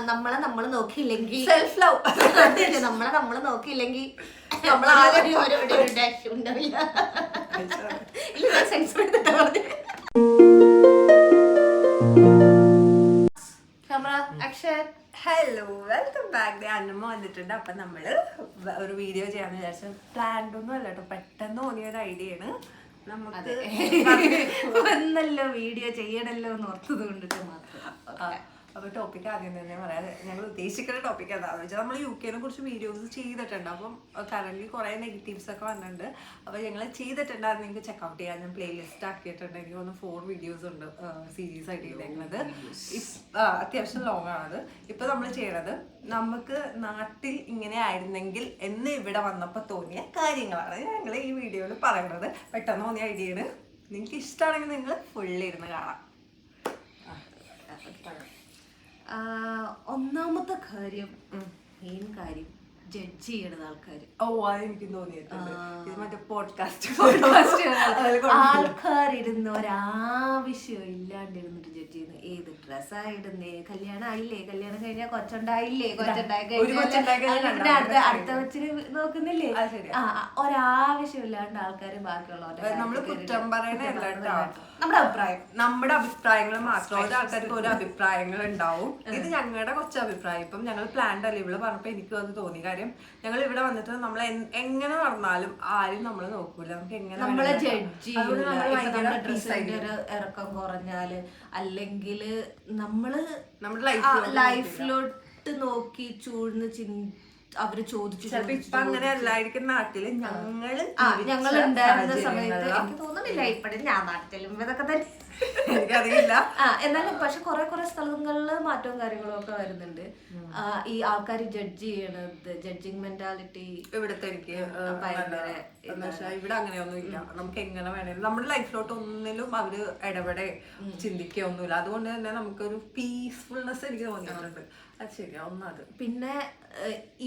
നമ്മളെ നമ്മൾ നോക്കിയില്ലെങ്കിൽ self love നമ്മളെ നോക്കിയില്ലെങ്കിൽ ഉണ്ടാവില്ല. Hello welcome back. അന്നമ്മ വന്നിട്ടുണ്ട്. അപ്പൊ നമ്മള് ഒരു വീഡിയോ ചെയ്യാന്ന് വിചാരിച്ച പ്ലാൻഡ് ഒന്നും അല്ല കേട്ടോ, പെട്ടെന്ന് തോന്നിയ ഒരു ഐഡിയ ആണ്. നമുക്ക് വന്നല്ലോ വീഡിയോ ചെയ്യണല്ലോ എന്ന് ഓർത്തത് കൊണ്ടിട്ട് മാത്രം. അപ്പൊ ടോപ്പിക് ആദ്യം തന്നെ പറയാം. ഞങ്ങൾ ഉദ്ദേശിക്കുന്ന ടോപ്പിക് എന്താണെന്ന് വെച്ചാൽ നമ്മൾ UK കുറിച്ച് വീഡിയോസ് ചെയ്തിട്ടുണ്ട്. അപ്പം കറന്റ് കുറെ നെഗറ്റീവ്സ് ഒക്കെ വന്നിട്ടുണ്ട്. അപ്പൊ ഞങ്ങൾ ചെയ്തിട്ടുണ്ട്, അത് നിങ്ങൾക്ക് ചെക്കൗട്ട് ചെയ്യാൻ ഞാൻ പ്ലേലിസ്റ്റ് ആക്കിയിട്ടുണ്ട്. എനിക്ക് തോന്നുന്നു 4 വീഡിയോസ് ഉണ്ട് സീരീസ് ആയിട്ട് ചെയ്തേക്കുന്നത്. അത്യാവശ്യം ലോങ് ആണത്. ഇപ്പൊ നമ്മൾ ചെയ്യണത് നമുക്ക് നാട്ടിൽ ഇങ്ങനെ ആയിരുന്നെങ്കിൽ എന്ന് ഇവിടെ വന്നപ്പോൾ തോന്നിയ കാര്യങ്ങളാണ് ഞങ്ങൾ ഈ വീഡിയോയിൽ പറയുന്നത്. പെട്ടെന്ന് തോന്നിയ ഐഡിയ ആണ്. നിങ്ങൾക്ക് ഇഷ്ടമാണെങ്കിൽ നിങ്ങൾ ഫുള്ളിരുന്ന് കാണാം. ഒന്നാമത്തെ കാര്യം, മെയിൻ കാര്യം, ജഡ്ജ് ചെയ്യണത് ആൾക്കാർ. അതെനിക്ക് തോന്നിയിട്ടുണ്ട്. ഇത് മറ്റേ പോഡ്കാസ്റ്റ് ആൾക്കാരിരുന്ന് ഒരാവശ്യം ഇല്ലാണ്ടിരുന്നിട്ട് ജഡ്ജ് ചെയ്യുന്നത്. ഏത് ഡ്രസ്സായിടുന്നേ, കല്യാണം ആയില്ലേ, കല്യാണം കഴിഞ്ഞാൽ കൊച്ചുണ്ടായില്ലേ, കൊച്ചുണ്ടായി കഴിഞ്ഞാൽ അടുത്ത കൊച്ചിന് നോക്കുന്നില്ലേ, ഒരാവശ്യം ഇല്ലാണ്ട് ആൾക്കാര് ബാക്കിയുള്ളവരെ നമ്മള് കുറ്റം പറയണല്ല, നമ്മുടെ അഭിപ്രായങ്ങൾ മാത്രം. ഓരോ ആൾക്കാർക്ക് ഓരോ അഭിപ്രായങ്ങൾ ഉണ്ടാവും. ഇത് ഞങ്ങളുടെ കൊച്ചഭിപ്രായം. ഇപ്പം ഞങ്ങൾ പ്ലാൻഡ് അല്ല, ഇവിടെ പറഞ്ഞപ്പോ എനിക്കും അത് തോന്നി. കാര്യം ഞങ്ങൾ ഇവിടെ വന്നിട്ട് നമ്മൾ എങ്ങനെ നടന്നാലും ആരും നമ്മള് നോക്കൂല. നമുക്ക് എങ്ങനെ നമ്മളെ ജഡ്ജ് ഇറക്കം കുറഞ്ഞാല് അല്ലെങ്കിൽ നമ്മള് നമ്മുടെ ലൈഫിലോട്ട് നോക്കി ചൂഴ്ന്ന് അവര് ചോദിച്ചു. ഇപ്പൊ അങ്ങനെ അല്ലായിരിക്കും നാട്ടില് ഞങ്ങൾ ഉണ്ടായിരുന്ന സമയത്ത് എനിക്ക് തോന്നുന്നില്ല ഇപ്പഴും ഞാൻ നാട്ടിലും ഇതൊക്കെ തന്നെ എനിക്കറിയില്ല. എന്നാലും പക്ഷെ കുറെ സ്ഥലങ്ങളില് മാറ്റവും കാര്യങ്ങളും ഒക്കെ വരുന്നുണ്ട്. ഈ ആൾക്കാർ ജഡ്ജ് ചെയ്യണത്, ജഡ്ജിങ് മെന്റാലിറ്റി ഇവിടുത്തെ എനിക്ക് ഇവിടെ അങ്ങനെയൊന്നും ഇല്ല. നമുക്ക് എങ്ങനെ വേണേലും നമ്മുടെ ലൈഫിലോട്ട് ഒന്നിലും അവര് ഇടപെടെ ചിന്തിക്കുകയൊന്നുമില്ല. അതുകൊണ്ട് തന്നെ നമുക്കൊരു പീസ്ഫുൾനെസ് എനിക്ക് തോന്നിയിട്ടുണ്ട്. അത് ശരിയാ, ഒന്നത്. പിന്നെ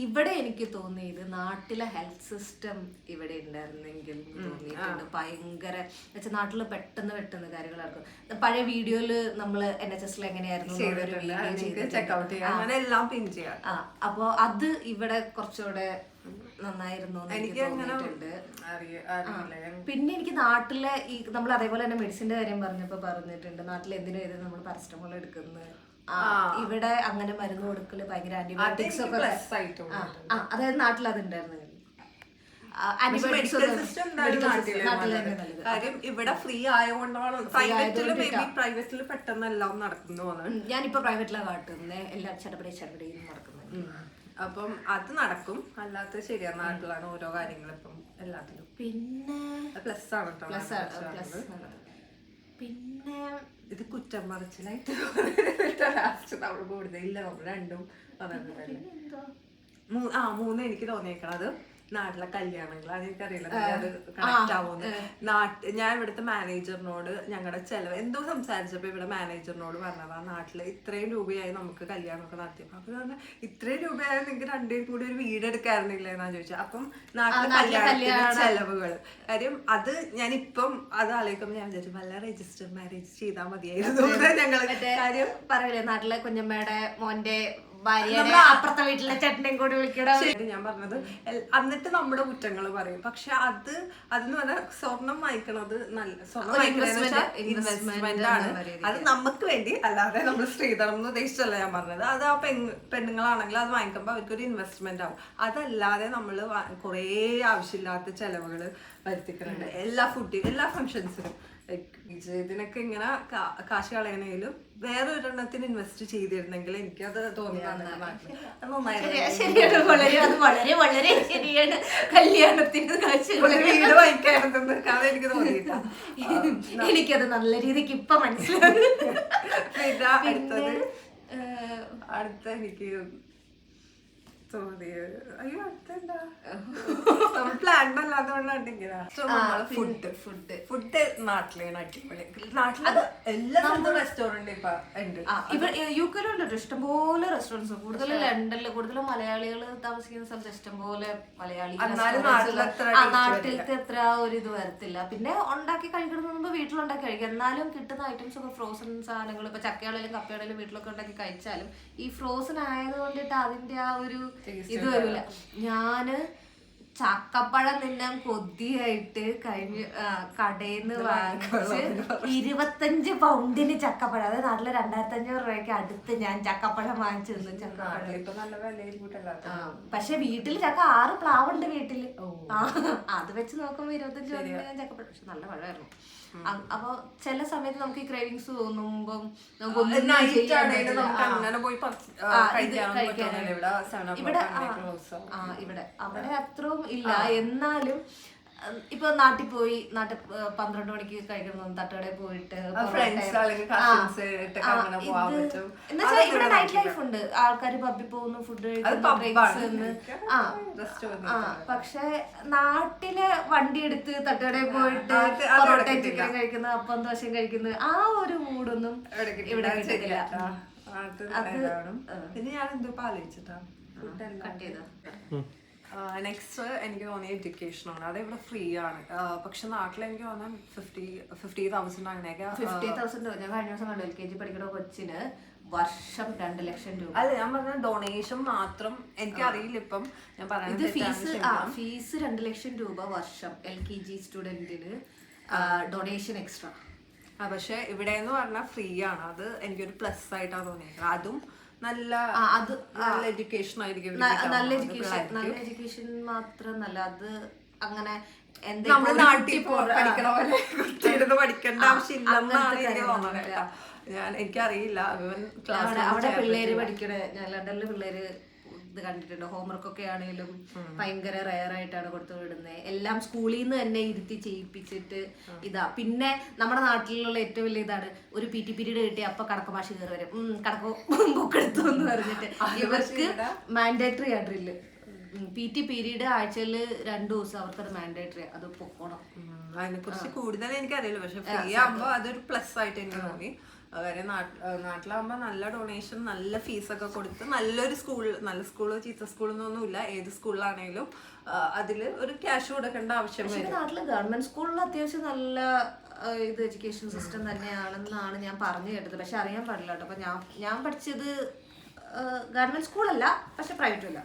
ഇവിടെ എനിക്ക് തോന്നിയത് നാട്ടിലെ ഹെൽത്ത് സിസ്റ്റം ഇവിടെ ഉണ്ടായിരുന്നെങ്കിൽ തോന്നിയിട്ടുണ്ട്. ഭയങ്കര വെച്ചാൽ നാട്ടില് പെട്ടെന്ന് കാര്യങ്ങൾ നടക്കും. പഴയ വീഡിയോയില് നമ്മള് NHS എങ്ങനെയായിരുന്നു അപ്പൊ അത് ഇവിടെ കുറച്ചുകൂടെ നന്നായിരുന്നു എനിക്ക് തോന്നിയിട്ടുണ്ട്. പിന്നെ എനിക്ക് നാട്ടിലെ ഈ നമ്മൾ അതേപോലെ തന്നെ മെഡിസിന്റെ കാര്യം പറഞ്ഞിട്ടുണ്ട്. നാട്ടിൽ എന്തിനും ഏത് നമ്മൾ പാരസെറ്റമോൾ എടുക്കുന്നത്, ഇവിടെ അങ്ങനെ മരുന്ന് കൊടുക്കല്, ഭയങ്കര ആന്റിബയോട്ടിക്സ് ഒക്കെ. അതായത് നാട്ടിൽ അതുണ്ടായിരുന്നു. കാര്യം ഇവിടെ ഫ്രീ ആയതുകൊണ്ടാണ്. പ്രൈവറ്റില് പെട്ടെന്ന് എല്ലാം നടക്കുന്നു. ഞാനിപ്പോ പ്രൈവറ്റിലാണ് കാട്ടുന്നത്, എല്ലാം ചടപടി നടക്കുന്നത്. അപ്പം അത് നടക്കും. അല്ലാത്ത ശരിയാ, നാട്ടിലാണ് ഓരോ കാര്യങ്ങളും ഇപ്പം എല്ലാത്തിലും. പിന്നെ പ്ലസ് ആണ്. പിന്നെ ഇത് കുറ്റം മറിച്ചിലായിട്ട് നമ്മൾ കൂടുതലില്ല. നമ്മൾ രണ്ടും മൂന്ന് എനിക്ക് തോന്നിയേക്കണത് നാട്ടിലെ കല്യാണങ്ങൾ. അതെനിക്കറിയില്ല അത് കണക്ട് ആവുമെന്ന്. ഞാൻ ഇവിടുത്തെ മാനേജറിനോട് ഞങ്ങളുടെ ചെലവ് എന്തോ സംസാരിച്ചപ്പോ ഇവിടെ മാനേജറിനോട് പറഞ്ഞതാ, നാട്ടില് ഇത്രയും രൂപയായി നമുക്ക് കല്യാണമൊക്കെ നടത്തിയപ്പോ അപ്പൊ പറഞ്ഞാൽ ഇത്രയും രൂപയായി നിങ്ങൾക്ക് രണ്ടുപേരും കൂടി ഒരു വീട് എടുക്കാറുന്നില്ല എന്നാ ചോദിച്ചത്. അപ്പം നാട്ടിലെ കല്യാണത്തിന്റെ ചെലവുകൾ കാര്യം അത് ഞാനിപ്പം അത് ആലോചിക്കുമ്പോൾ ഞാൻ വിചാരിച്ചു വല്ല രജിസ്റ്റർ മാരേജ് ചെയ്താൽ മതിയായിരുന്നു. ഞങ്ങള് കാര്യം പറയില്ലേ, നാട്ടിലെ കുഞ്ഞമ്മയുടെ മോന്റെ അപ്പുറത്തെ വീട്ടിലെ ചേട്ടനെയും കൂടി വിളിക്കണം. ഞാൻ പറഞ്ഞത് എന്നിട്ട് നമ്മുടെ കുറ്റങ്ങൾ പറയും. പക്ഷെ അതെന്ന് പറഞ്ഞാൽ സ്വർണം വാങ്ങിക്കണത് ഇൻവെസ്റ്റ്മെന്റ് ആണ്. അത് നമുക്ക് വേണ്ടി അല്ലാതെ നമ്മൾ സ്ത്രീധനം എന്ന് ഉദ്ദേശിച്ചല്ല ഞാൻ പറഞ്ഞത്. അത് ആ പെണ്ണുങ്ങളാണെങ്കിൽ അത് വാങ്ങിക്കുമ്പോൾ അവർക്കൊരു ഇൻവെസ്റ്റ്മെന്റ് ആവും. അതല്ലാതെ നമ്മൾ കുറേ ആവശ്യമില്ലാത്ത ചെലവുകൾ വരുത്തിക്കുന്നുണ്ട് എല്ലാ ഫംഗ്ഷൻസിനും. ഇതിനൊക്കെ ഇങ്ങനെ കാശ് കളയണേലും വേറെ ഒരെണ്ണത്തിന് ഇൻവെസ്റ്റ് ചെയ്തിരുന്നെങ്കിൽ എനിക്കത് തോന്നിയാണ്. വളരെ ശരിയാണ്. കല്യാണത്തിന് വീട് വാങ്ങിക്കാറുണ്ടെന്ന് കാരണം എനിക്ക് തോന്നിയില്ല. എനിക്കത് നല്ല രീതിക്ക് ഇപ്പൊ മനസ്സിലായി. അടുത്ത എനിക്ക് തോന്നിയത് അയ്യോ അതെന്താ നമ്മൾ പ്ലാൻ അല്ലാത്തതുകൊണ്ടാണ് ഫുഡ് നാട്ടിലാണ് അടിപൊളി. നാട്ടില് എല്ലാ സ്ഥലത്തും റെസ്റ്റോറന്റ് ഇപ്പൊ ഉണ്ട്. യുകെയിലുണ്ട് ഇഷ്ടംപോലെ റെസ്റ്റോറൻറ്റ്സ്. കൂടുതൽ ലണ്ടനിൽ കൂടുതലും മലയാളികൾ താമസിക്കുന്ന സ്ഥലത്ത് ഇഷ്ടംപോലെ മലയാളി നാട്ടിലത്തെ എത്ര ഒരു ഇത് വരത്തില്ല. പിന്നെ ഉണ്ടാക്കി കഴിക്കുന്നതിന് മുമ്പ് വീട്ടിലുണ്ടാക്കി കഴിക്കും. എന്നാലും കിട്ടുന്ന ഐറ്റംസ് ഒക്കെ ഫ്രോസൺ സാധനങ്ങൾ ഇപ്പൊ ചക്കയാണെങ്കിലും കപ്പയാണെങ്കിലും വീട്ടിലൊക്കെ ഉണ്ടാക്കി കഴിച്ചാലും ഈ ഫ്രോസൺ ആയതുകൊണ്ടിട്ട് അതിന്റെ ആ ഒരു ഇത് വരില്ല. ഞാന് ചക്കപ്പഴം തിന്നാൻ കൊതിയായിട്ട് കഴിഞ്ഞ് കടയിൽ നിന്ന് വാങ്ങിച്ച് 25 പൗണ്ടിന് ചക്കപ്പഴം, അതായത് നാട്ടില് 2500 രൂപയ്ക്ക് അടുത്ത് ഞാൻ ചക്കപ്പഴം വാങ്ങിച്ചു തിന്നു. പക്ഷെ വീട്ടില് ചക്ക 6 പ്ലാവുണ്ട് വീട്ടില്. അത് വെച്ച് നോക്കുമ്പോ 25 പൗണ്ടിന് ഞാൻ ചക്കപ്പഴം. പക്ഷെ നല്ല പഴമായിരുന്നു. അപ്പൊ ചില സമയത്ത് നമുക്ക് ഈ ക്രേവിങ്സ് തോന്നുമ്പം ഇവിടെ അവിടെ അത്രയും ഇല്ല. എന്നാലും ഇപ്പൊ നാട്ടിൽ പോയി 12 മണിക്ക് കഴിക്കണം തട്ടുകടയിൽ പോയിട്ട് ഇവിടെ നൈറ്റ് ലൈഫ് ഉണ്ട്. ആൾക്കാർ പബ്ബിൽ പോകുന്നു, ഫുഡ് കഴിക്കുന്നു. പക്ഷെ നാട്ടിലെ വണ്ടി എടുത്ത് തട്ടുകടയിൽ പോയിട്ട് പൊറോട്ട ചിക്കൻ കഴിക്കുന്നു, അപ്പം ദോശയും കഴിക്കുന്നു, ആ ഒരു മൂഡൊന്നും ഇവിടെ കിട്ടില്ല. പിന്നെ ഞാൻ എന്തോ ആലോചിച്ചിട്ടാ കട്ട് ചെയ്ത. നെക്സ്റ്റ് എനിക്ക് തോന്നിയ എഡ്യൂക്കേഷനാണ്. അത് ഇവിടെ ഫ്രീ ആണ്. പക്ഷെ നാട്ടിൽ എനിക്ക് തോന്നാൻ 50,000 അങ്ങനെയൊക്കെ. 50,000 ഞാൻ കഴിഞ്ഞ ദിവസം കണ്ടു. LKG പഠിക്കുന്ന കൊച്ചിന് വർഷം 2 ലക്ഷം രൂപ. അല്ല ഞാൻ പറഞ്ഞ ഡൊണേഷൻ മാത്രം. എനിക്കറിയില്ല ഇപ്പം ഞാൻ പറയുന്നത്. ഫീസ് 2 ലക്ഷം രൂപ വർഷം LKG സ്റ്റുഡന്റിന്, ഡൊണേഷൻ എക്സ്ട്രാ. പക്ഷെ ഇവിടെ എന്ന് പറഞ്ഞാൽ ഫ്രീ ആണ്. അത് എനിക്കൊരു പ്ലസ് ആയിട്ടാണ് തോന്നിയത്. അതും നല്ല എഡ്യൂക്കേഷൻ ആയിരിക്കും. നല്ല എഡ്യൂക്കേഷൻ മാത്രമല്ല, അത് അങ്ങനെ നമ്മുടെ നാട്ടിൽ പഠിക്കണ പോലെ പഠിക്കേണ്ട ആവശ്യമില്ലെന്നാണ് എനിക്ക് തോന്നുന്നത്. എനിക്കറിയില്ല. അവിടെ പിള്ളേര് പഠിക്കണേ, ഞാൻ ലണ്ടനില് പിള്ളേര് ഇത് കണ്ടിട്ടുണ്ട്. ഹോംവർക്കൊക്കെ ആണെങ്കിലും ഭയങ്കര റെയർ ആയിട്ടാണ് കൊടുത്തു വിടുന്നത്. എല്ലാം സ്കൂളിൽ നിന്ന് തന്നെ ഇരുത്തി ചെയ്യിപ്പിച്ചിട്ട് ഇതാ. പിന്നെ നമ്മുടെ നാട്ടിലുള്ള ഏറ്റവും വലിയ ഇതാണ്, ഒരു PT പീരീഡ് കിട്ടി അപ്പൊ കണക്ക് ഭാഷ കയറി വരും. കണക്ക് ബുക്ക് എടുത്തു എന്ന് പറഞ്ഞിട്ട്. ഇവർക്ക് മാൻഡേറ്ററി ആ ഡ്രില്ല്. PT പീരീഡ് ആഴ്ചയിൽ 2 ദിവസം അവർക്കത് മാൻഡേറ്ററി, അത് പൊക്കോണം. അതിനെ കുറിച്ച് കൂടുതൽ എനിക്കറിയില്ല. പക്ഷെ ഫ്രീ ആകുമ്പോ അതൊരു പ്ലസ് ആയിട്ട് എനിക്ക് തോന്നി. കാര്യം നാട്ടിലാകുമ്പോ നല്ല ഡൊണേഷൻ, നല്ല ഫീസൊക്കെ കൊടുത്ത് നല്ലൊരു നല്ല സ്കൂള് ചീത്ത സ്കൂളൊന്നുമില്ല. ഏത് സ്കൂളിലാണെങ്കിലും അതില് ഒരു ക്യാഷ് കൊടുക്കേണ്ട ആവശ്യം വരും. നാട്ടില് ഗവൺമെന്റ് സ്കൂളിൽ അത്യാവശ്യം നല്ല ഇത് എഡ്യൂക്കേഷൻ സിസ്റ്റം തന്നെയാണെന്നാണ് ഞാൻ പറഞ്ഞു കേട്ടത്. പക്ഷെ അറിയാൻ പാടില്ല കേട്ടോ. അപ്പൊ ഞാൻ പഠിച്ചത് ഗവൺമെന്റ് സ്കൂളല്ല, പക്ഷെ പ്രൈവറ്റും അല്ല.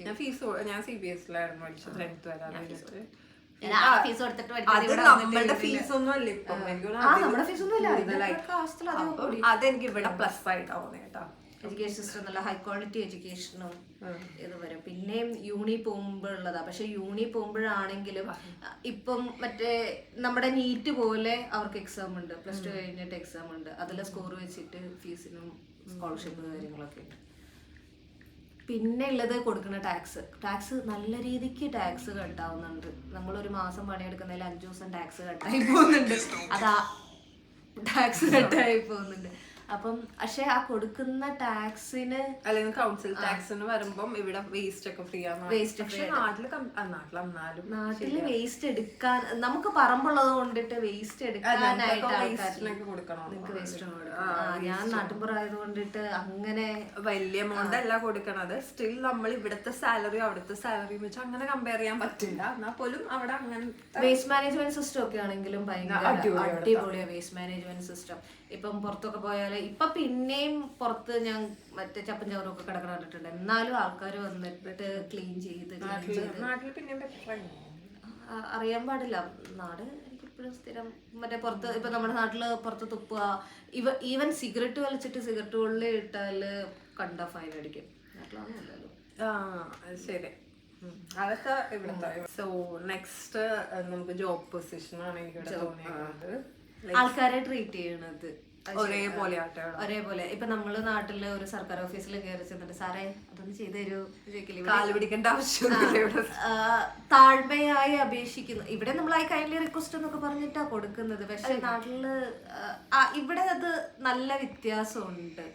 ഞാൻ CBSE-ലായിരുന്നു പഠിച്ചത് 10th വരെ. അതെനിക്ക് ഇവിടെ പ്ലസ് ആയിട്ടാവും കേട്ടോ. എഡ്യൂക്കേഷൻ സിസ്റ്റം നല്ല ഹൈ ക്വാളിറ്റി എഡ്യൂക്കേഷനും ഇത് വരും. പിന്നെയും യൂണി പോകുമ്പോഴുള്ളതാ. പക്ഷെ യൂണി പോകുമ്പോഴാണെങ്കിലും ഇപ്പം മറ്റേ നമ്മുടെ നീറ്റ് പോലെ അവർക്ക് എക്സാം ഉണ്ട്. +2 കഴിഞ്ഞിട്ട് എക്സാം ഉണ്ട്. അതിലെ സ്കോർ വെച്ചിട്ട് ഫീസിനും സ്കോളർഷിപ്പ് കാര്യങ്ങളൊക്കെ ഉണ്ട്. പിന്നെ ഉള്ളത് കൊടുക്കുന്ന ടാക്സ് നല്ല രീതിക്ക് ടാക്സ് കട്ടാവുന്നുണ്ട്. നമ്മളൊരു മാസം പണിയെടുക്കുന്നതിൽ 5 ദിവസം ടാക്സ് കട്ടായി പോകുന്നുണ്ട്. അതാ ടാക്സ് കട്ടായി പോകുന്നുണ്ട്. അപ്പം പക്ഷെ ആ കൊടുക്കുന്ന ടാക്സിന് അല്ലെങ്കിൽ കൗൺസിൽ ടാക്സിന് വരുമ്പം ഇവിടെ വേസ്റ്റ് ഒക്കെ ഫ്രീ ആണ്. നാട്ടില് വേസ്റ്റ് എടുക്കാൻ നമുക്ക് പറമ്പുള്ളത് കൊണ്ടിട്ട് വേസ്റ്റ് എടുക്കാനായിട്ട് ഞാൻ നാട്ടിൻപുറം ആയതുകൊണ്ടിട്ട് അങ്ങനെ വലിയ എമൗണ്ട് അല്ല കൊടുക്കണത്. സ്റ്റിൽ നമ്മൾ ഇവിടുത്തെ സാലറി അവിടുത്തെ സാലറി വെച്ച് അങ്ങനെ കമ്പയർ ചെയ്യാൻ പറ്റില്ല. എന്നാൽ പോലും അവിടെ അങ്ങനെ വേസ്റ്റ് മാനേജ്മെന്റ് സിസ്റ്റം ഒക്കെ ആണെങ്കിലും ഭയങ്കര അടിപൊളിയാണ് വേസ്റ്റ് മാനേജ്മെന്റ് സിസ്റ്റം. ഇപ്പം പുറത്തൊക്കെ പോയാൽ ഇപ്പൊ പിന്നെയും പുറത്ത് ഞാൻ മറ്റേ ചപ്പും ചവറും ഒക്കെ കിടക്കണ കണ്ടിട്ടുണ്ട്. എന്നാലും ആൾക്കാർ വന്നിട്ട് ക്ലീൻ ചെയ്ത് അറിയാൻ പാടില്ല. നാട് എനിക്കിപ്പോഴും സ്ഥിരം മറ്റേ പുറത്ത് ഇപ്പൊ നമ്മുടെ നാട്ടില് പുറത്ത് തുപ്പുക, ഈവൻ സിഗരറ്റ് വലിച്ചിട്ട് സിഗരറ്റ് ഉള്ളിൽ ഇട്ടാല് കണ്ട ഫൈൻ അടിക്കും. നാട്ടിലൊന്നുമില്ലല്ലോ. ശരി, അതൊക്കെ ഇവിടുത്തെ. സോ നെക്സ്റ്റ് നമുക്ക് ജോബ് പൊസിഷൻ ആണ് എനിക്ക് തോന്നിയത്. ആൾക്കാരെ ട്രീറ്റ് ചെയ്യണത് ഒരേപോലെ. ഇപ്പൊ നമ്മള് നാട്ടില് ഒരു സർക്കാർ ഓഫീസിൽ കയറി ചെന്നിട്ട് സാറേ അതൊന്ന് ചെയ്തു തരൂ പിടിക്കേണ്ട ആവശ്യം താഴ്മയായി അപേക്ഷിക്കുന്നു. ഇവിടെ നമ്മൾ ആ കൈൻഡ്ലി റിക്വസ്റ്റ് എന്നൊക്കെ പറഞ്ഞിട്ടാ കൊടുക്കുന്നത്. പക്ഷെ നാട്ടില് ഇവിടെ അത് നല്ല വ്യത്യാസമുണ്ട്.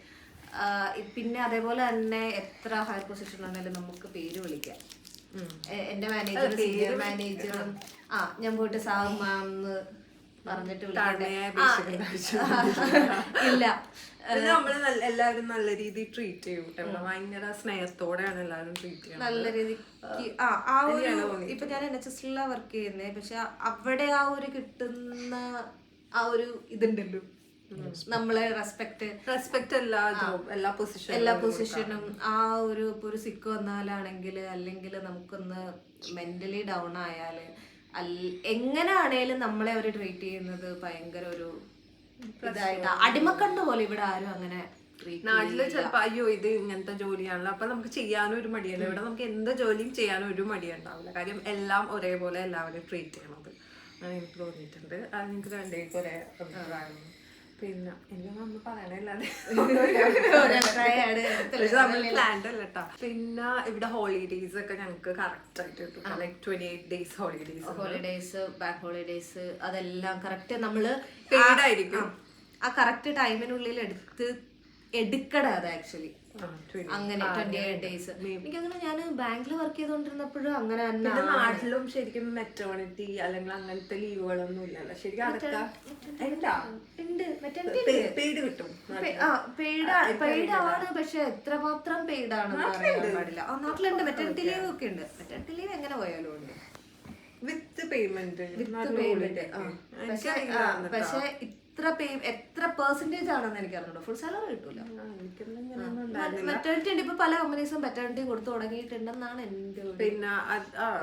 പിന്നെ അതേപോലെ തന്നെ എത്ര ഹയർ പൊസിഷൻ ആണെങ്കിലും നമുക്ക് പേര് വിളിക്കാം. എന്റെ മാനേജർ, സീനിയർ മാനേജറും ഞാൻ പോയിട്ട് സാർ മാം എന്ന് പറഞ്ഞിട്ട് ഇല്ല. നമ്മള് എല്ലാവരും നല്ല രീതിയിൽ ട്രീറ്റ് ചെയ്യും. ഭയങ്കര സ്നേഹത്തോടെയാണ് എല്ലാവരും ട്രീറ്റ് ചെയ്യുന്നത്. നല്ല രീതിക്ക് ആ ഒരു ഇപ്പൊ ഞാൻ NHS വർക്ക് ചെയ്യുന്നേ, പക്ഷെ അവിടെ ആ ഒരു കിട്ടുന്ന ആ ഒരു ഇതുണ്ടല്ലോ, നമ്മളെ റെസ്പെക്ട് എല്ലാ പൊസിഷനും ആ ഒരു ഇപ്പൊ ഒരു സിക്ക് വന്നാലാണെങ്കിൽ അല്ലെങ്കിൽ നമുക്കൊന്ന് മെന്റലി ഡൗൺ ആയാല് എങ്ങനെയാണേലും നമ്മളെ അവര് ട്രീറ്റ് ചെയ്യുന്നത് ഭയങ്കര ഒരു ഇതായിട്ട് അടിമക്കണ്ണ് പോലെ. ഇവിടെ ആരും അങ്ങനെ നാട്ടില് ചിലപ്പോ അയ്യോ ഇത് ഇങ്ങനത്തെ ജോലിയാണല്ലോ, അപ്പൊ നമുക്ക് ചെയ്യാനും ഒരു മടിയല്ല. ഇവിടെ നമുക്ക് എന്ത് ജോലിയും ചെയ്യാനും ഒരു മടിയുണ്ടാവില്ല. കാര്യം എല്ലാം ഒരേപോലെ എല്ലാവരും ട്രീറ്റ് ചെയ്യണത് എനിക്ക് തോന്നിയിട്ടുണ്ട്. അത് എനിക്ക് രണ്ടേക്കും ഒരേ അഭിപ്രായമാണ്. പിന്നെ എനിക്കൊന്നും പറയണല്ലാതെ പ്ലാൻഡ് അല്ല കേട്ടോ. പിന്നെ ഇവിടെ ഹോളിഡേയ്സ് ഒക്കെ ഞങ്ങൾക്ക് കറക്റ്റ് ആയിട്ട് കിട്ടും. Like 28 days holidays, back holidays അതെല്ലാം കറക്റ്റ് നമ്മള് പെയ്ഡ് ആയിരിക്കും. ആ കറക്റ്റ് ടൈമിനുള്ളിൽ എടുക്കട. അത് ആക്ച്വലി അങ്ങനെ 28 days. എനിക്കങ്ങനെ ഞാൻ ബാങ്കിൽ വർക്ക് ചെയ്തോണ്ടിരുന്നപ്പോഴും അങ്ങനെ തന്നെ. നാട്ടിലും ശരിക്കും മെറ്റേണിറ്റി അല്ലെങ്കിൽ അങ്ങനത്തെ ലീവുകളൊന്നും ഇല്ലല്ലോ ശരിക്കും. പെയ്ഡ് കിട്ടും. പെയ്ഡ് ആണ്, പക്ഷെ എത്രമാത്രം പെയ്ഡ് ആണെന്ന് അറിയാൻ പാടില്ല. നാട്ടിലുണ്ട് മെറ്റേണിറ്റി ലീവ് ഒക്കെ ഉണ്ട്. മെറ്റേണിറ്റി ലീവ് എങ്ങനെ പോയാലും ഉണ്ട് വിത്ത് പേയ്മെന്റ്. പക്ഷെ എത്ര പെർസെന്റേജ് ആണെന്ന് എനിക്ക് അറിഞ്ഞോ. ഫുൾ സാലറി കിട്ടൂല. മെറ്റേണിറ്റി ഉണ്ട്. ഇപ്പൊ പല കമ്പനീസും മെറ്റേണിറ്റി കൊടുത്തു തുടങ്ങിയിട്ടുണ്ടെന്നാണ് എന്റെ. പിന്നെ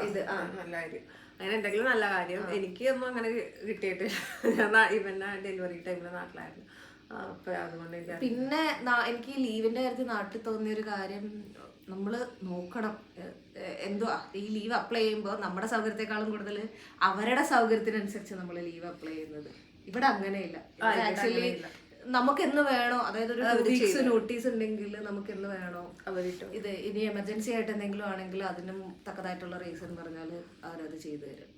ഇത് നല്ല കാര്യം. അങ്ങനെ എന്തെങ്കിലും നല്ല കാര്യം. എനിക്ക് ഒന്നും അങ്ങനെ കിട്ടിയിട്ടില്ല. ഞാൻ ഇവന്റെ ഡെലിവറി ടൈമില് നാട്ടിലായിരുന്നു. അപ്പൊ അതുകൊണ്ട് പിന്നെ എനിക്ക് ലീവിന്റെ കാര്യത്തിൽ നാട്ടിൽ തോന്നിയ ഒരു കാര്യം, നമ്മള് നോക്കണം എന്തുവാ ഈ ലീവ് അപ്ലൈ ചെയ്യുമ്പോൾ നമ്മുടെ സൗകര്യത്തെക്കാളും കൂടുതൽ അവരുടെ സൗകര്യത്തിനനുസരിച്ച് നമ്മൾ ലീവ് അപ്ലൈ ചെയ്യുന്നത്. ഇവിടെ അങ്ങനെയില്ല. ആക്ച്വലി നമുക്ക് എന്ന് വേണോ, അതായത് ഒരു 2 weeks നോട്ടീസ് ഉണ്ടെങ്കിൽ നമുക്ക് എന്ന് വേണോ ഇത് ഇനി എമർജൻസി ആയിട്ട് എന്തെങ്കിലും ആണെങ്കിൽ അതിനും തക്കതായിട്ടുള്ള റീസൺ പറഞ്ഞാൽ അവരത് ചെയ്തു തരും.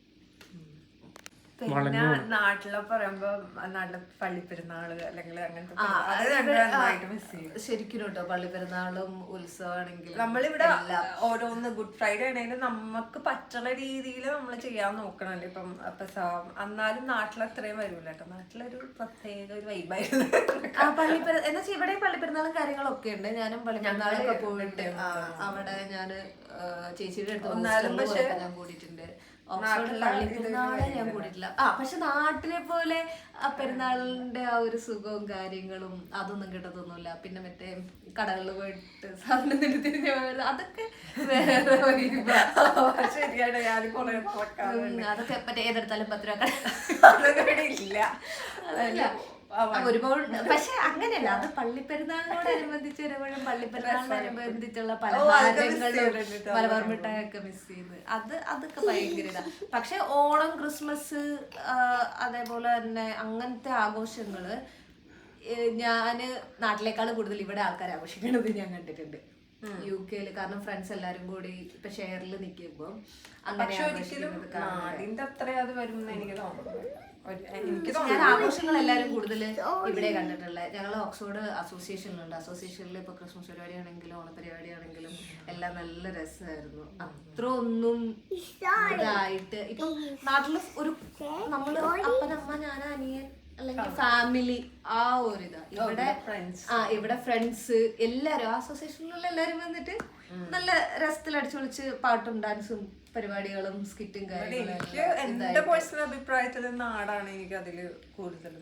പിന്നെ നാട്ടിലെ പറയുമ്പോ നാട്ടിലെ പള്ളിപ്പെരുന്നാള് അല്ലെങ്കിൽ അങ്ങനത്തെ ശരിക്കും കേട്ടോ. പള്ളിപ്പെരുന്നാളും ഉത്സവമാണെങ്കിലും നമ്മളിവിടെ ഓരോന്ന് ഗുഡ് ഫ്രൈഡേ ആണെങ്കിലും നമുക്ക് പറ്റുന്ന രീതിയിൽ നമ്മൾ ചെയ്യാൻ നോക്കണല്ലേ. ഇപ്പം എന്നാലും നാട്ടിൽ അത്രയും വരൂല കേട്ടോ. നാട്ടിലൊരു പ്രത്യേക ഒരു വൈബായിരുന്നു. എന്നാ വെച്ചാൽ ഇവിടെ പള്ളിപ്പെരുന്നാളും കാര്യങ്ങളൊക്കെ ഉണ്ട്. ഞാനും പള്ളിപ്പെരുന്നാളൊക്കെ പോയിട്ട് അവിടെ ഞാന് ചേച്ചിയുടെ അടുത്ത് ഞാൻ കൂടിയിട്ടുണ്ട്. പള്ളിപ്പെരുന്നാളെ ഞാൻ കൂടിയിട്ടില്ല. പക്ഷെ നാട്ടിലെ പോലെ ആ പെരുന്നാളിന്റെ ആ ഒരു സുഖവും കാര്യങ്ങളും അതൊന്നും കിട്ടത്തൊന്നുമില്ല. പിന്നെ മറ്റേ കടകളിൽ പോയിട്ട് സാധനം തിരിഞ്ഞ അതൊക്കെ വേറെ ശരിയാണ്. ഞാൻ അതൊക്കെ മറ്റേ ഏതെടുത്താലും 10 രൂപ ഇല്ല. ഒരുപാട്. പക്ഷെ അങ്ങനെയല്ല, അത് പള്ളിപ്പെരുന്നാളിനോടനുബന്ധിച്ച് വരുമ്പോഴും പള്ളിപ്പെരുന്നാളിനോടനുബന്ധിച്ചുള്ള പലഹാരങ്ങളും മലബാർ മിഠായൊക്കെ മിസ് ചെയ്ത് അതൊക്കെ ഭയങ്കര ഇതാ. പക്ഷെ ഓണം, ക്രിസ്മസ് അതേപോലെ തന്നെ അങ്ങനത്തെ ആഘോഷങ്ങള് ഞാന് നാട്ടിലേക്കാളും കൂടുതൽ ഇവിടെ ആൾക്കാർ ആഘോഷിക്കണത് ഞാൻ കണ്ടിട്ടുണ്ട് UK. കാരണം ഫ്രണ്ട്സ് എല്ലാരും കൂടി ഇപ്പൊ ഷെയറിൽ നിൽക്കുമ്പോ അങ്ങനെ ഞാൻ ആഘോഷങ്ങൾ എല്ലാരും കൂടുതൽ ഇവിടെ കണ്ടിട്ടുള്ളത്. ഞങ്ങൾ ഓക്സ്ഫോർഡ് അസോസിയേഷനിലുണ്ട്. അസോസിയേഷനിൽ ഇപ്പൊ ക്രിസ്മസ് പരിപാടി ആണെങ്കിലും ഓണപരിപാടി ആണെങ്കിലും എല്ലാം നല്ല രസമായിരുന്നു. അത്ര ഒന്നും ഇതായിട്ട് ഇപ്പൊ നാട്ടില് ഒരു നമ്മള് അപ്പനമ്മ ഞാൻ അനിയൻ അല്ലെങ്കിൽ ഫാമിലി ആ ഒരു ഇതാ. ഇവിടെ ഫ്രണ്ട്സ് എല്ലാരും അസോസിയേഷനിലുള്ള എല്ലാരും വന്നിട്ട് നല്ല രസത്തിൽ അടിച്ചു വിളിച്ച് പാട്ടും ഡാൻസും പരിപാടികളും സ്കിറ്റും കാര്യങ്ങളും. എന്റെ പേഴ്സണൽ അഭിപ്രായത്തിൽ നാടാണ് എനിക്ക് അതില് കൂടുതൽ.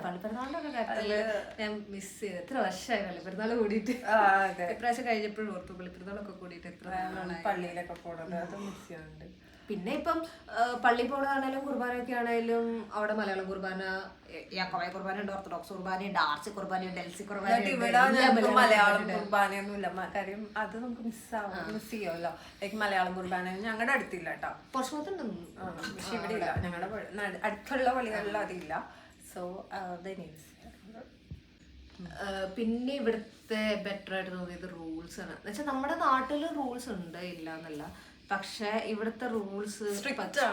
പള്ളിപ്പെരുന്നാളിന്റെ കാര്യത്തില് ഞാൻ മിസ് ചെയ്ത്. എത്ര വർഷമായി പള്ളിപ്പെരുന്നാൾ കൂടിയിട്ട്. ഇപ്രാവശ്യം കഴിഞ്ഞപ്പോഴും ഓർത്തു പള്ളിപ്പെരുന്നാളൊക്കെ കൂടിയിട്ട് എത്ര പള്ളിയിലൊക്കെ പോണത് അത് മിസ് ചെയ്യാറുണ്ട്. പിന്നെ ഇപ്പം പള്ളി പോണാണേലും കുർബാനയൊക്കെ ആണേലും അവിടെ മലയാളം കുർബാന, യാക്കോബായ കുർബാന ഉണ്ട്, ഓർത്തഡോക്സ് കുർബാനയുണ്ട്, ആർച്ച് കുർബാനയുണ്ട്, എൽസി കുർബാന. മലയാളം കുർബാനയൊന്നുമില്ല. കാര്യം അത് നമുക്ക് മിസ് ചെയ്യുമല്ലോ. ലൈക്ക് മലയാളം കുർബാന ഞങ്ങളുടെ അടുത്തില്ല കേട്ടോ. പോർച്ചുഗത്തുണ്ട്, പക്ഷെ ഇവിടെ ഇല്ല. ഞങ്ങളുടെ അടുത്തുള്ള പള്ളികളിൽ അതില്ല. സോ പിന്നെ ഇവിടുത്തെ ബെറ്റർ ആയിട്ട് തോന്നിയത് റൂൾസ് ആണ്. എന്നുവെച്ചാൽ നമ്മുടെ നാട്ടില് റൂൾസ് ഉണ്ട്, ഇല്ല എന്നല്ല. പക്ഷെ ഇവിടുത്തെ റൂൾസ്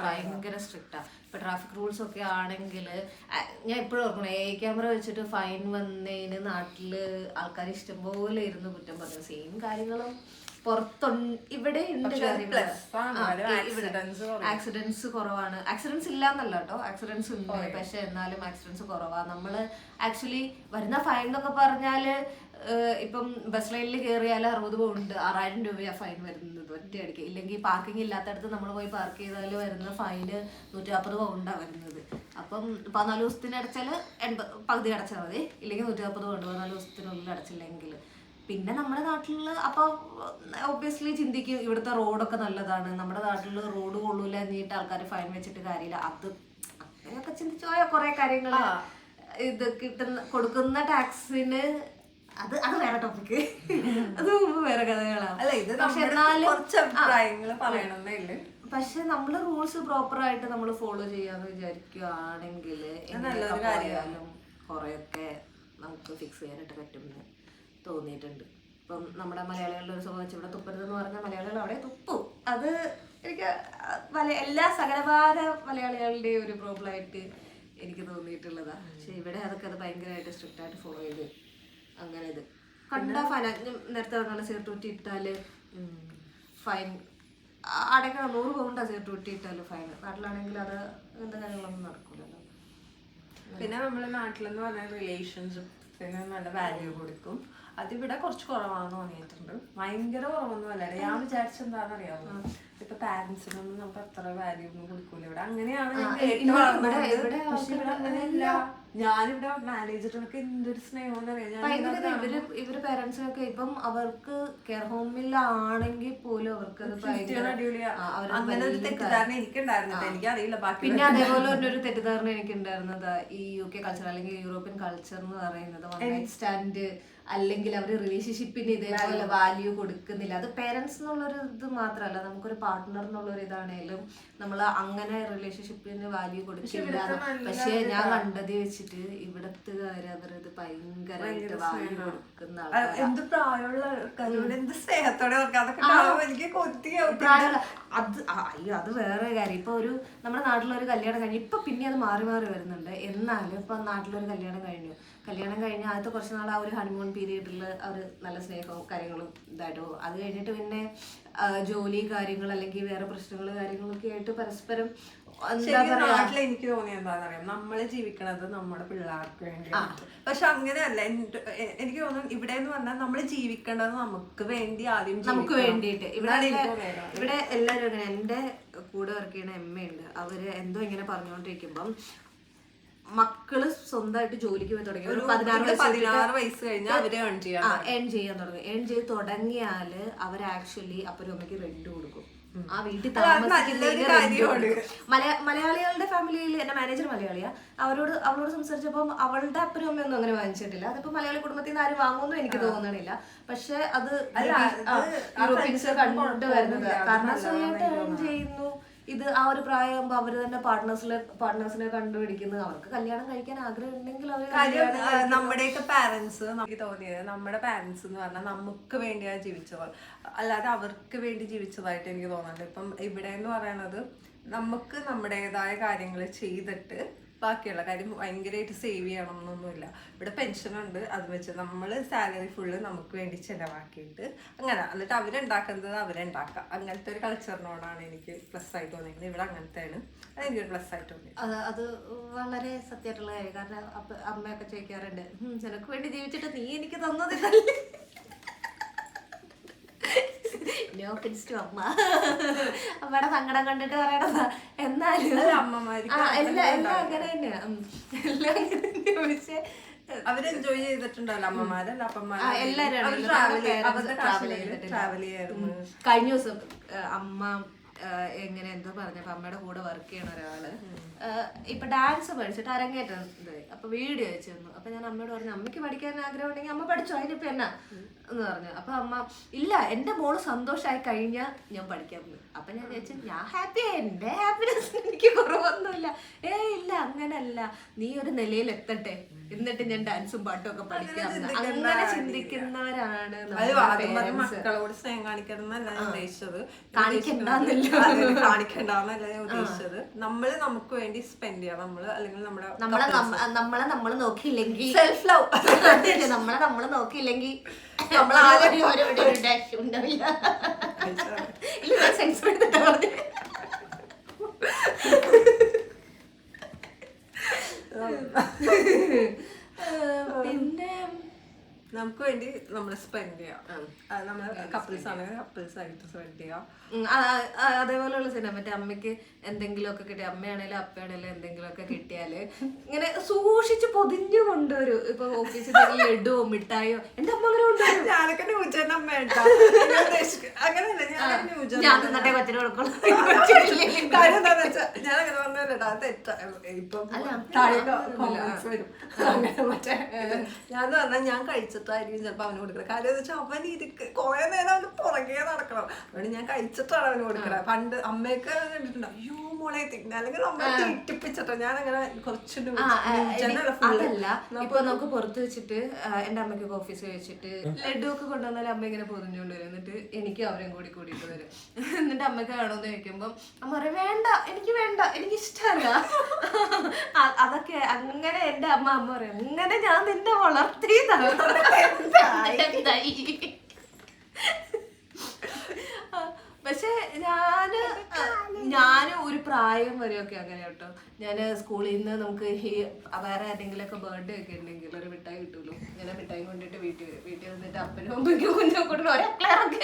ഭയങ്കര സ്ട്രിക്റ്റാ. ഇപ്പൊ ട്രാഫിക് റൂൾസ് ഒക്കെ ആണെങ്കിൽ ഞാൻ ഇപ്പോഴും ഓർക്കണം, ക്യാമറ വെച്ചിട്ട് ഫൈൻ വന്നതിന് നാട്ടില് ആൾക്കാർ ഇഷ്ടംപോലെ ഇരുന്ന് കുറ്റം പറഞ്ഞു. സെയിം കാര്യങ്ങളും ഇവിടെ ഉണ്ട്. ആക്സിഡൻസ് കുറവാണ്. ആക്സിഡൻസ് ഇല്ലാന്നല്ല കേട്ടോ, ആക്സിഡൻസ് ഉണ്ട്, പക്ഷെ എന്നാലും ആക്സിഡൻസ് കുറവാ. നമ്മള് ആക്ച്വലി വരുന്ന ഫൈൻ എന്നൊക്കെ പറഞ്ഞാല് ഇപ്പം ബസ് ലൈനിൽ കയറിയാൽ 60 പൗണ്ട് 6000 രൂപയാ ഫൈൻ വരുന്നത് ഒറ്റയടിക്ക്. ഇല്ലെങ്കിൽ പാർക്കിംഗ് ഇല്ലാത്തടത്ത് നമ്മൾ പോയി പാർക്ക് ചെയ്താൽ വരുന്ന ഫൈന് 140 പൗണ്ടാണ് വരുന്നത്. അപ്പം 14 ദിവസത്തിന് അടച്ചാൽ 80 പകുതി അടച്ചാൽ മതി, ഇല്ലെങ്കിൽ 140 പൗണ്ട് 14 ദിവസത്തിനുള്ളിൽ അടച്ചില്ലെങ്കിൽ. പിന്നെ നമ്മുടെ നാട്ടിൽ അപ്പോൾ ഒബ്വിയസ്ലി ചിന്തിക്കും ഇവിടുത്തെ റോഡൊക്കെ നല്ലതാണ്, നമ്മുടെ നാട്ടിൽ റോഡ് കൊള്ളൂല എന്നിട്ട് ആൾക്കാർ ഫൈൻ വെച്ചിട്ട് കാര്യമില്ല. അത് അങ്ങനെയൊക്കെ ചിന്തിച്ചു പോയ കുറെ കാര്യങ്ങൾ. ഇത് കൊടുക്കുന്ന ടാക്സിന് അത് വേറെ ടോപ്പിക്ക്, അത് മുമ്പ് വേറെ കഥകളാണ്. പക്ഷെ നമ്മള് റൂൾസ് പ്രോപ്പർ ആയിട്ട് നമ്മൾ ഫോളോ ചെയ്യാന്ന് വിചാരിക്കുകയാണെങ്കിൽ കുറെയൊക്കെ നമുക്ക് ഫിക്സ് ചെയ്യാനായിട്ട് പറ്റുമെന്ന് തോന്നിയിട്ടുണ്ട്. ഇപ്പം നമ്മുടെ മലയാളികളുടെ ഒരു സ്വഭാവം വെച്ച് ഇവിടെ തുപ്പരുതെന്ന് പറഞ്ഞാൽ മലയാളികൾ അവിടെ തുപ്പും. അത് എനിക്ക് എല്ലാ സകലഭാര മലയാളികളുടെയും ഒരു പ്രോബ്ലം ആയിട്ട് എനിക്ക് തോന്നിയിട്ടുള്ളതാണ്. പക്ഷെ ഇവിടെ അത് ഭയങ്കരമായിട്ട് സ്ട്രിക്റ്റ് ആയിട്ട് ഫോളോ ചെയ്ത് അങ്ങനെ ഇത് കണ്ട ഫൈൻ. നേരത്തെ പറഞ്ഞ സെക്യൂരിറ്റി ഇട്ടാല് ഫൈൻ അടയ്ക്കണം. 100 പൗണ്ടാ സെക്യൂരിറ്റി ഇട്ടാല് ഫൈൻ. നാട്ടിലാണെങ്കിൽ അത് അങ്ങനത്തെ കാര്യങ്ങളൊന്നും നടക്കൂലല്ലോ. പിന്നെ നമ്മുടെ നാട്ടിലെന്ന് പറഞ്ഞാൽ റിലേഷൻഷിപ്പിന് നല്ല വാല്യൂ കൊടുക്കും. അതിവിടെ കുറച്ച് കുറവാണെന്ന് തോന്നിയിട്ടുണ്ട്. ഭയങ്കര കുറവൊന്നും അല്ല. ഞാൻ വിചാരിച്ചെന്താണെന്നറിയാമോ, ഇപ്പൊ പാരന്റ്സിനൊന്നും നമുക്ക് അത്ര വാല്യൂ ഒന്നും കൊടുക്കൂല ഇവിടെ. അങ്ങനെയാണ് ഞാനിവിടെ മാനേജറിനൊക്കെ എന്തൊരു സ്നേഹം ഇവര് പാരന്റ്സിനൊക്കെ ഇപ്പം അവർക്ക് കെയർ ഹോമിലാണെങ്കിൽ പോലും അവർക്ക് അങ്ങനെ ഒരു തെറ്റിദ്ധാരണ എനിക്കുണ്ടായിരുന്നില്ല. എനിക്കറിയില്ല ബാക്കി. പിന്നെ അതേപോലെ ഒരു തെറ്റിദ്ധാരണ എനിക്കുണ്ടായിരുന്നത് ഈ UK കൾച്ചർ അല്ലെങ്കിൽ യൂറോപ്യൻ കൾച്ചർ എന്ന് പറയുന്നത് വൺ നൈറ്റ് സ്റ്റാൻഡ് അല്ലെങ്കിൽ അവർ റിലേഷൻഷിപ്പിന് ഇതേപോലെ വാല്യൂ കൊടുക്കുന്നില്ല. അത് പേരൻസ് എന്നുള്ളൊരു ഇത് മാത്രമല്ല, നമുക്കൊരു പാർട്ട്ണർ എന്നുള്ളൊരു ഇതാണേലും നമ്മൾ അങ്ങനെ റിലേഷൻഷിപ്പിന് വാല്യൂ കൊടുക്കില്ല. പക്ഷെ ഞാൻ കണ്ടത് വെച്ചിട്ട് ഇവിടത്തെ കാര്യം ഇത് ഭയങ്കരമായിട്ട് വാല്യൂ കൊടുക്കുന്ന എന്ത് പ്രായമുള്ള എന്ത് സ്നേഹത്തോടെ അത് വേറെ കാര്യം. ഇപ്പൊ നമ്മുടെ നാട്ടിലൊരു കല്യാണം കഴിഞ്ഞു, ഇപ്പൊ പിന്നെ അത് മാറി മാറി വരുന്നുണ്ട്. എന്നാലും ഇപ്പൊ നാട്ടിലൊരു കല്യാണം കഴിഞ്ഞ് ആദ്യത്തെ കുറച്ച് നാൾ ആ ഒരു ഹണിമൂൺ പീരീഡിൽ അവർ നല്ല സ്നേഹവും കാര്യങ്ങളും ഇതായിട്ട് പോകും. അത് കഴിഞ്ഞിട്ട് പിന്നെ ജോലി കാര്യങ്ങൾ അല്ലെങ്കിൽ വേറെ പ്രശ്നങ്ങൾ കാര്യങ്ങളൊക്കെ ആയിട്ട് പരസ്പരം നാട്ടിൽ എനിക്ക് തോന്നിയത് എന്താണെന്നറിയാം, നമ്മള് ജീവിക്കണത് നമ്മുടെ പിള്ളേർക്ക് വേണ്ടി. പക്ഷെ അങ്ങനെയല്ല. എനിക്ക് തോന്നുന്നു ഇവിടെ എന്ന് പറഞ്ഞാൽ നമ്മള് ജീവിക്കേണ്ടത് നമുക്ക് വേണ്ടി, ആദ്യം നമുക്ക് വേണ്ടിയിട്ട്. ഇവിടെ എല്ലാവരും അങ്ങനെ. എന്റെ കൂടെ വർക്ക് ചെയ്യുന്ന അമ്മയുണ്ട്, അവര് എന്തോ ഇങ്ങനെ പറഞ്ഞുകൊണ്ടിരിക്കുമ്പം മക്കള് സ്വന്തമായിട്ട് ജോലിക്ക് പോയി തുടങ്ങി. ഒരു 16 വയസ്സ് കഴിഞ്ഞാൽ ഏൺ ചെയ്യാൻ തുടങ്ങി. ഏൺ ചെയ്ത് തുടങ്ങിയാല് അവർ ആക്ച്വലി അപ്പനും അമ്മയ്ക്ക് റെന്റ് കൊടുക്കും. ആ വീട്ടിൽ താമസിക്കുന്ന മലയാളികളുടെ ഫാമിലിയിൽ എന്റെ മാനേജർ മലയാളിയാ. അവളോട് സംസാരിച്ചപ്പം അവളുടെ അപ്പനും അമ്മയൊന്നും അങ്ങനെ വാങ്ങിച്ചിട്ടില്ല. അതിപ്പോ മലയാളി കുടുംബത്തിൽ നിന്ന് ആരും വാങ്ങുമെന്നും എനിക്ക് തോന്നണില്ല. പക്ഷെ അത് യൂറോപ്യൻസ് കണ്ടുവരുന്നത് കാരണം സ്വയമായിട്ട് ഏൺ ചെയ്യുന്നു. ഇത് ആ ഒരു പ്രായമാകുമ്പോ അവര് തന്നെ പാർട്ട്നേഴ്സിനെ കണ്ടുപിടിക്കുന്നത്. അവർക്ക് കല്യാണം കഴിക്കാൻ ആഗ്രഹം ഉണ്ടെങ്കിൽ അവർ നമ്മുടെയൊക്കെ പാരന്റ്സ്, നമുക്ക് തോന്നിയത് നമ്മുടെ പാരന്റ്സ് എന്ന് പറഞ്ഞാൽ നമുക്ക് വേണ്ടിയാണ് ജീവിച്ചവർ, അല്ലാതെ അവർക്ക് വേണ്ടി ജീവിച്ചതായിട്ട് എനിക്ക് തോന്നുന്നുണ്ട്. ഇപ്പം ഇവിടെ എന്ന് പറയണത് നമുക്ക് നമ്മുടേതായ കാര്യങ്ങൾ ചെയ്തിട്ട് ബാക്കിയുള്ള കാര്യം ഭയങ്കരമായിട്ട് സേവ് ചെയ്യണം എന്നൊന്നുമില്ല. ഇവിടെ പെൻഷനുണ്ട്, അത് വെച്ച് നമ്മൾ സാലറി ഫുള്ള് നമുക്ക് വേണ്ടി ചിലവാക്കിയിട്ട് അങ്ങനെ, എന്നിട്ട് അവരുണ്ടാക്കുന്നത് അവരുണ്ടാക്കാം. അങ്ങനത്തെ ഒരു കൾച്ചറിനോടാണ് എനിക്ക് പ്ലസ് ആയിട്ട് തോന്നിയത്. ഇവിടെ അങ്ങനത്തെയാണ് അതെനിക്കൊരു പ്ലസ് ആയിട്ട് തോന്നിയത്. അത് വളരെ സത്യമായിട്ടുള്ള കാര്യം. കാരണം അമ്മയൊക്കെ ചോദിക്കാറുണ്ട്, നിനക്ക് വേണ്ടി ജീവിച്ചിട്ട് നീ എനിക്ക് തന്നതില്ല. അമ്മയുടെ സങ്കടം കണ്ടിട്ട് പറയണതാ. എന്നാലും എല്ലാം അങ്ങനെ തന്നെയാ. പക്ഷെ അവര് എൻജോയ് ചെയ്തിട്ടുണ്ടല്ലോ, അമ്മമാരല്ല അപ്പന്മാരും എല്ലാവരും ട്രാവൽ ചെയ്യായിരുന്നു. കഴിഞ്ഞ ദിവസം അമ്മ എങ്ങനെ എന്തോ പറഞ്ഞപ്പോ അമ്മയുടെ കൂടെ വർക്ക് ചെയ്യണ ഒരാള് ഇപ്പൊ ഡാൻസ് പഠിച്ചിട്ട് അരങ്ങേറ്റം ഇതായി. അപ്പൊ വീഡിയോ അയച്ചു തന്നു. അപ്പൊ ഞാൻ അമ്മയോട് പറഞ്ഞു, അമ്മയ്ക്ക് പഠിക്കാൻ ആഗ്രഹം ഉണ്ടെങ്കിൽ അമ്മ പഠിച്ചോ, അതിനിപ്പോ എന്നാ എന്ന് പറഞ്ഞു. അപ്പൊ അമ്മ, ഇല്ല എന്റെ മോള് സന്തോഷമായി കഴിഞ്ഞാൽ ഞാൻ പഠിക്കാൻ പോയി. അപ്പൊ ഞാൻ ചോദിച്ചു, ഞാൻ ഹാപ്പിയാ, എന്റെ ഹാപ്പിനെസ് എനിക്ക് കുറവൊന്നുമില്ല. ഇല്ല അങ്ങനല്ല, നീ ഒരു നിലയിൽ എത്തട്ടെ, എന്നിട്ട് ഞാൻ ഡാൻസും പാട്ടും ഒക്കെ പഠിക്കാം അങ്ങനെ ചിന്തിക്കുന്നവരാണ് മക്കളോട് സ്നേഹം കാണിക്കണമെന്നല്ല ഞാൻ ഉദ്ദേശിച്ചത്, കാണിക്കണ്ടെന്നല്ല ഞാൻ ഉദ്ദേശിച്ചത്. നമ്മള് നമുക്ക് വേണ്ടി സ്പെൻഡ് ചെയ്യാം, നമ്മള് അല്ലെങ്കിൽ നമ്മളെ നോക്കിയില്ലെങ്കിൽ സെൽഫ് ലവ്, നമ്മളെ നോക്കിയില്ലെങ്കിൽ ഉണ്ടാവില്ല. സെൻസ് എടുത്തിട്ടാ പറഞ്ഞത്. പിന്നെ നമുക്ക് വേണ്ടി നമ്മൾ സ്പെൻഡ് ചെയ്യാം, നമ്മൾ കപ്പിൾസ് ആണെങ്കിൽ കപ്പിൾസ് ആയിട്ട് സ്പെൻഡ് ചെയ്യാം. അതേപോലെയുള്ള സിനിമ മറ്റേ അമ്മയ്ക്ക് എന്തെങ്കിലുമൊക്കെ കിട്ടിയ, അമ്മയാണേലും അപ്പയാണേലും എന്തെങ്കിലുമൊക്കെ കിട്ടിയാല് ഇങ്ങനെ സൂക്ഷിച്ച് പൊതിഞ്ഞു കൊണ്ടുവരും. ഇപ്പൊ ഓഫീസിൽ ലഡുവോ മിഠായോ എന്റെ അമ്മ അങ്ങനെ കൊണ്ടുവരും. ഞാനൊക്കെ ന്യൂജൻ അമ്മ അങ്ങനെയല്ല, ഞാൻ നിന്നിട്ടേ കൊച്ചിന് കൊടുക്കുള്ളൂ. കാര്യം എന്താന്ന് വെച്ചാൽ ഞാൻ അങ്ങനെ പറഞ്ഞാ തെറ്റാ. ഇപ്പം വരും അങ്ങനെ മറ്റേ ഞാൻ പറഞ്ഞാൽ ഞാൻ കഴിച്ചിട്ടായിരിക്കും ചിലപ്പോ അവന് കൊടുക്കണം. കാര്യം എന്ന് വെച്ചാൽ അവൻ കുറെ നേരം അവന് പുറകെ നടക്കണം. അതുകൊണ്ട് ഞാൻ കഴിച്ചിട്ടാണ് അവന് കൊടുക്കണത്. പണ്ട് അമ്മയൊക്കെ കണ്ടിട്ടുണ്ടോ, അയ്യോ മോളെ തിന്ന, അല്ലെങ്കിൽ നമ്മൾ തീറ്റിപ്പിച്ചിട്ടോ. ഞാൻ അങ്ങനെ കുറച്ച് അതല്ല, ഇപ്പൊ നമുക്ക് പുറത്ത് വെച്ചിട്ട് എന്റെ അമ്മയ്ക്ക് ഓഫീസിൽ വെച്ചിട്ട് ലഡു ഒക്കെ കൊണ്ടുവന്നാലും അമ്മ ഇങ്ങനെ പൊതിഞ്ഞുകൊണ്ട് വരും. എന്നിട്ട് എനിക്ക് അവരെയും കൂടിയിട്ട് വരും. എന്നിട്ട് അമ്മയ്ക്ക് വേണമെന്ന് ചോദിക്കുമ്പോ അമ്മ പറയും വേണ്ട, എനിക്ക് വേണ്ട, എനിക്ക് ഇഷ്ടമല്ല. അതൊക്കെ അങ്ങനെ എന്റെ അമ്മ പറയും അങ്ങനെ ഞാൻ നിന്നെ വളർത്തിയതാണ്. പക്ഷെ ഞാന് ഒരു പ്രായം വരെയൊക്കെ അങ്ങനെ കേട്ടോ. ഞാന് സ്കൂളിൽ നിന്ന് നമുക്ക് വേറെ ആരെങ്കിലും ഒക്കെ ബർത്ത്ഡേ ഒക്കെ ഉണ്ടെങ്കിൽ ഒരു മിഠായി കിട്ടുമല്ലോ, ഇങ്ങനെ മിഠായി കൊണ്ടിട്ട് വീട്ടിൽ വന്നിട്ട് അപ്പനും അമ്മയ്ക്കും കുഞ്ഞും കൂടെ ഒരക്കളറൊക്കെ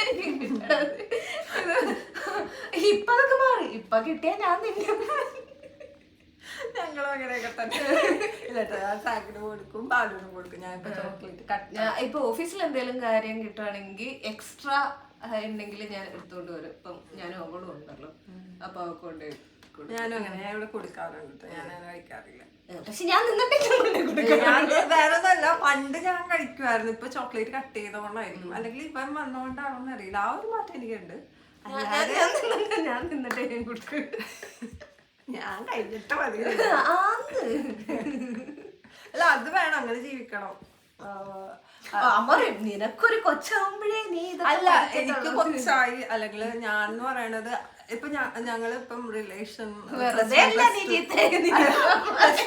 ഇപ്പൊ അതൊക്കെ മാറി. ഇപ്പൊ കിട്ടിയാ ഞാൻ നിന്നെ ഞങ്ങളും അങ്ങനെയൊക്കെ തന്നെ സാക്കിന് കൊടുക്കും, പാലിനും കൊടുക്കും. ഞാൻ ഇപ്പൊ ചോക്ലേറ്റ് ഇപ്പൊ ഓഫീസിൽ എന്തെങ്കിലും കാര്യം കിട്ടുവാണെങ്കിൽ എക്സ്ട്രാ ഉണ്ടെങ്കിൽ ഞാൻ എടുത്തോണ്ട് വരും. ഇപ്പം ഞാനും അവളും ഉണ്ടല്ലോ, അപ്പൊ അവൾക്ക് കൊണ്ട് ഞാനും അങ്ങനെ ഞാൻ ഇവിടെ കൊടുക്കാറുണ്ട്. ഞാൻ അങ്ങനെ കഴിക്കാറില്ല. പക്ഷെ ഞാൻ നിന്നിട്ടില്ല. വേറെ ഒന്നല്ല, പണ്ട് ഞാൻ കഴിക്കുമായിരുന്നു. ഇപ്പൊ ചോക്ലേറ്റ് കട്ട് ചെയ്തോണ്ടായിരിക്കും, അല്ലെങ്കിൽ ഇപ്പം വന്നോണ്ടാണോന്ന് അറിയില്ല. ആ ഒരു മാറ്റം എനിക്കുണ്ട്. ഞാൻ നിന്നിട്ടേ കൊടുക്കും. ഞാൻ കഴിഞ്ഞിട്ട് മതി. അല്ല അത് വേണം, അങ്ങനെ ജീവിക്കണം. അമ്മ നിനക്കൊരു കൊച്ചാവുമ്പോഴേ നീ അല്ല എനിക്ക് കൊച്ചായി, അല്ലെങ്കിൽ ഞാൻ എന്ന് പറയണത് ഇപ്പൊ ഞങ്ങളിപ്പം റിലേഷൻ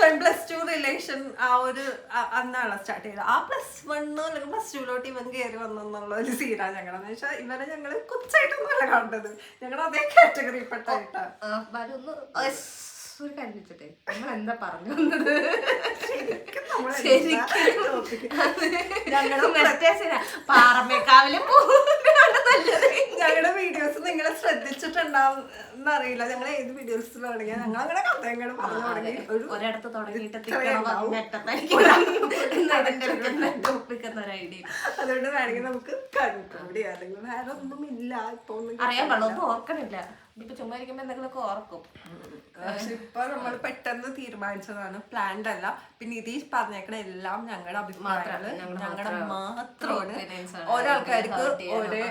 +2 റിലേഷൻ ആ ഒരു അന്നാണ് സ്റ്റാർട്ട് ചെയ്തത്. ആ +1 അല്ലെങ്കിൽ +2 ഇവൻ കയറി വന്നുള്ള ഒരു സീനാണ് ഞങ്ങളെന്ന് വെച്ചാൽ ഇവരെ ഞങ്ങള് കൊച്ചായിട്ടൊന്നുമല്ല കണ്ടത്, ഞങ്ങൾ അതേ കാറ്റഗറി പെട്ടായിട്ടാ. ഒരു കാര്യം വെച്ചിട്ടെ, നമ്മൾ എന്താ പറഞ്ഞു വന്നത്? പാറമേക്കാവിലെ ഞങ്ങളുടെ വീഡിയോസ് നിങ്ങൾ ശ്രദ്ധിച്ചിട്ടുണ്ടാവും എന്നറിയില്ല. ഞങ്ങൾ ഏത് വീഡിയോസ് തുടങ്ങിയാൽ ഞങ്ങൾ അങ്ങനെ കഥ എങ്ങനെ പറഞ്ഞു തുടങ്ങി ഒരിടത്ത് തുടങ്ങിയിട്ട് ഐഡിയ. അതുകൊണ്ട് വേണമെങ്കിൽ നമുക്ക് കൺക്ലൂഡ് ചെയ്യാം. അല്ലെങ്കിൽ വേറെ ഒന്നും ഇല്ല. ഇപ്പൊ അറിയാൻ പാടില്ല, ഒന്നും ഓർക്കണില്ല. ഇപ്പൊ ചുമ്മാ ഇരിക്കുമ്പോ എന്തെങ്കിലുമൊക്കെ ഓർക്കും. പക്ഷെ ഇപ്പൊ നമ്മൾ പെട്ടെന്ന് തീരുമാനിച്ചതാണ്, പ്ലാൻഡ് അല്ല. പിന്നെ ഇത് പറഞ്ഞേക്കണ എല്ലാം ഞങ്ങളുടെ അഭിപ്രായമാണ്, ഞങ്ങളുടെ മാത്രമാണ്. ഓരോ ആൾക്കാർക്ക് ഓരോ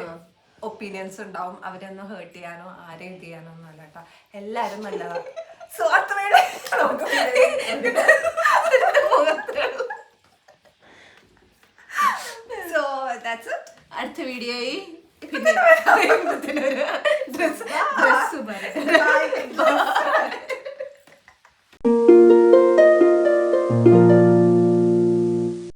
ഒപ്പീനിയൻസ് ഉണ്ടാവും. അവരൊന്ന് ഹേർട്ട് ചെയ്യാനോ ആരെയും ഇത് ചെയ്യാനോ ഒന്നും അല്ല കേട്ടോ. എല്ലാരും നല്ലതാണ്. സോ അത്രയുടെ സോ ദാറ്റ്സ് ഇറ്റ്. അടുത്ത വീഡിയോയിൽ